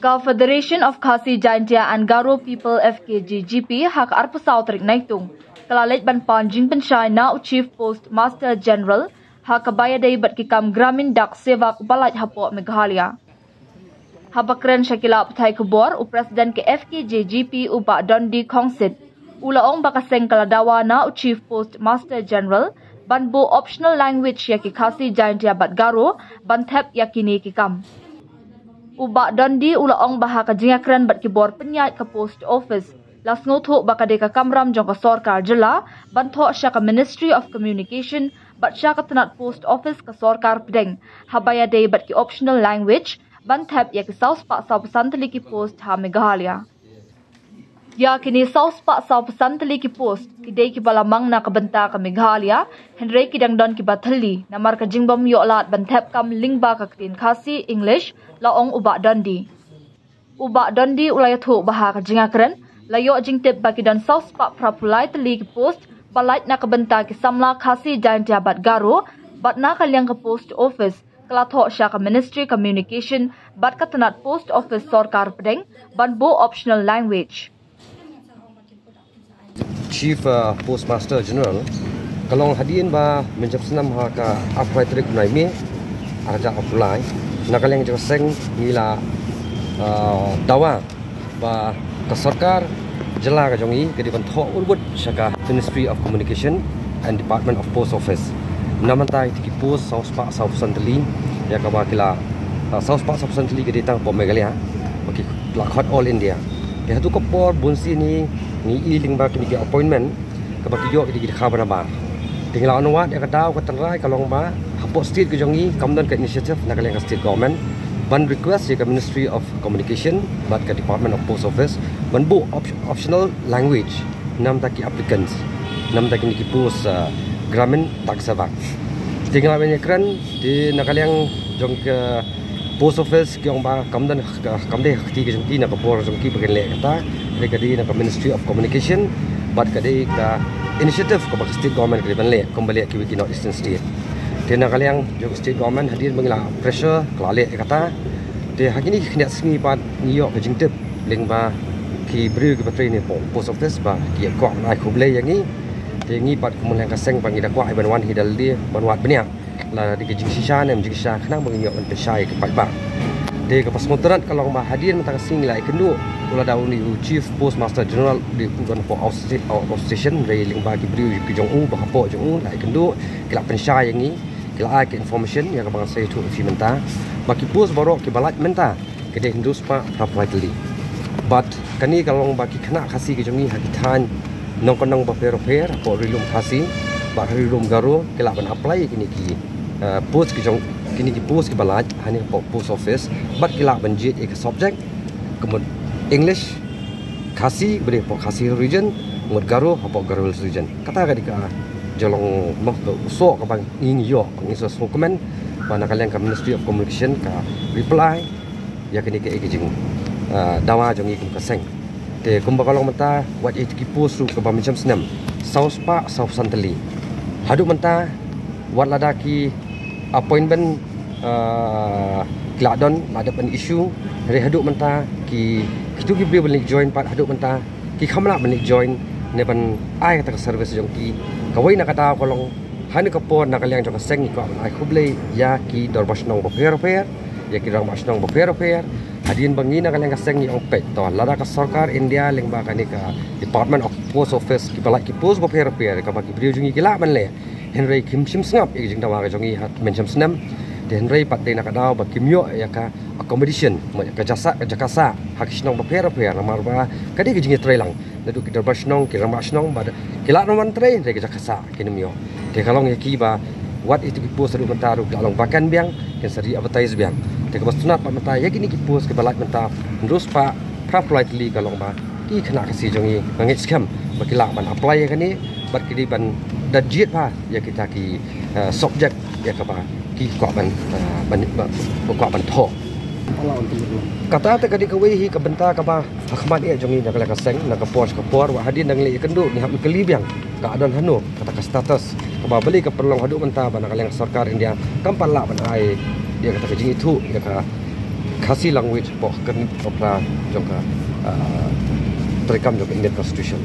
Ka Federation of Khasi Jaintia and Garo People FKGGP hak arpusau tarik naitung. Kalalit ban panjing pensyai na Chief Post Master General hak kabayadai bat kikam Gramin Dak Sevak Balaj Hapo Meghalaya. Habakren Shakila Patai Kubor u Presiden ke FKGGP u Bak Dondi Kongsit. Ulaong bakaseng kaladawa na Chief Post Master General ban bo optional language ya ki Khasi Jaintia bat Garo ban thep yakini kikam. Ubak Dondi ulaong bahaka jingakran bat kibor penyat ke post office. Las ngothok baka deka kamram jong ka sorkar jela banthok sya ka Ministry of Communication bat sya ka tenat post office ka sorkar pedeng. Habaya day bat ki optional language ban thap ya ki saus pak sau pesanteli ki post ha Meghalaya. Ya kini saus pak sau pesanteli ki post kidai ki balamang na kabenta ka Meghalaya Henry kidang don ki bathali namar ka jingbom yo lat ban thap kam lingba ka ktin Khasi English laong Ubak Dondi. Ubak Dondi ulaya thuk bahaka jingakran layo jingtip baki dan saus pak prapulai teli ki post balait na kabenta ki samla Khasi Jaintia bat Garo bat na kalyang ka post office kalathok sya ka Ministry Communication bat ka tenat post office sorkar pedeng ban bo optional language. Chief Postmaster General kalong hadiin ba menjam senam ha ka apply trik nai me ada apply nakaleng jo seng nila dawa ba ka sarkar jela ka jongi ke diban tho urbut shaka Ministry of Communication and Department of Post Office namantai tiki post saus pak sau santeli ya ka ba kila saus pak sau santeli ke ditang po Meghalaya baki lakhat all India ya tu ko por bunsi ni iling ba kini ke appointment ka baki yo ke khabar ba tinggal anwat ya ka daw ka tanrai kalong ba hapo state ke jongi kamdan ka initiative nakaleng ka state government ban request ya ka Ministry of Communication bat ka Department of Post Office ban bu optional language nam taki applicants nam taki ni ki post Gramin Dak Sevak tinggal banyak kran di nakaleng jong ke post office ke ba kamdan kamde khti ke jongki na ka por jongki bagen le kata le kadi na ka Ministry of Communication bat kadi ka initiative ka state government ke ban le kembali ke wiki North Eastern State tena kaliang jong state government hadir mengila pressure klale kata te hakini khnya singi pat niyo ke jingtip leng ba ki bru ke patri ni post office ba ki ko nai khuble yangi te ngi pat kumuleng ka seng bangi da kwa ban wan hidal dia ban wat benya la di ke jing shisha nem jing shisha khna bangi yo pe shai ke pat ba de ke pas motorat kalong ba hadir mentang sing lai kendu ula daun ni Chief Postmaster General di Pugan for Outstation dari ling ba ki bru ki jong u ba hapo jong u lai kendu kila pen shai yangi kila ke information yang abang saya tu fi menta baki post borok ke balat menta ke de hindus pa properly but kani kalong baki khna Khasi ke jongi hakitan nong konong ba per po rilum Khasi ba rilum Garo kila ban apply kini ki post ke jong kini ki post ke balat hani po post office but kila ban jit ek subject kemud English Khasi beri po Khasi region mud Garo po Garo region kata ka dika jolong moh ke usok ka bang ini yo ngiso dokumen mana kalian ke Ministry of Communication ka reply ya kini ke jing dawa jongi kum kaseng te kumba kalong mata wat it ki post ke ba macam senam saus pak saus santeli hadu menta wat ladaki appointment kladon ada pen issue dari hadu menta ki kitu ki boleh join pat hadu menta ki khamla boleh join ne ban ai kata service jongki kawai nak kata kolong hani kapor nak kalian jong seng ko ai khuble ya ki dorbash nong boper ya ki rang bash nong boper hadin bangi nak kalian kaseng ni ong pet to lada ka sarkar India leng ba kani ka Department of Post Office ki balak ki post boper ka bagi brio jungi kila man le Henry Kim Sim Sngap ik jing dawa ka jongi hat menjam senam de Henry pat de nak daw ba kimyo ya ka accommodation ka jasa ka jakasa hakisnong boper namar ba kadi ki jingi trailang nadu ki dorbash nong ki ramash nong ba kila noman train de ka jakasa kinimyo de kalong ya ki ba what itu ki post ru mentaru kalong bakan biang ken sari advertise biang te ka bastunat pa mata ya kini ki post ke balat menta terus pa properly kalong ba ki khna ka si jongi ngit scam bakila ban apply ya kani bat ki ban dajit pa ya kita ki subject ya ka ba ki ko ban tho kata te kadi kawai hi ka benta ka ba hakmat ya jongi nak ka seng nak ka por wa hadin nang le kendu ni hab keli biang ka adon hanu kata ka status ka ba beli ka perlong hadu menta ba nak sarkar India kampal la ban ai dia kata ke jing itu ya ka Khasi language po kan opera jongka terekam jongka Indian Constitution.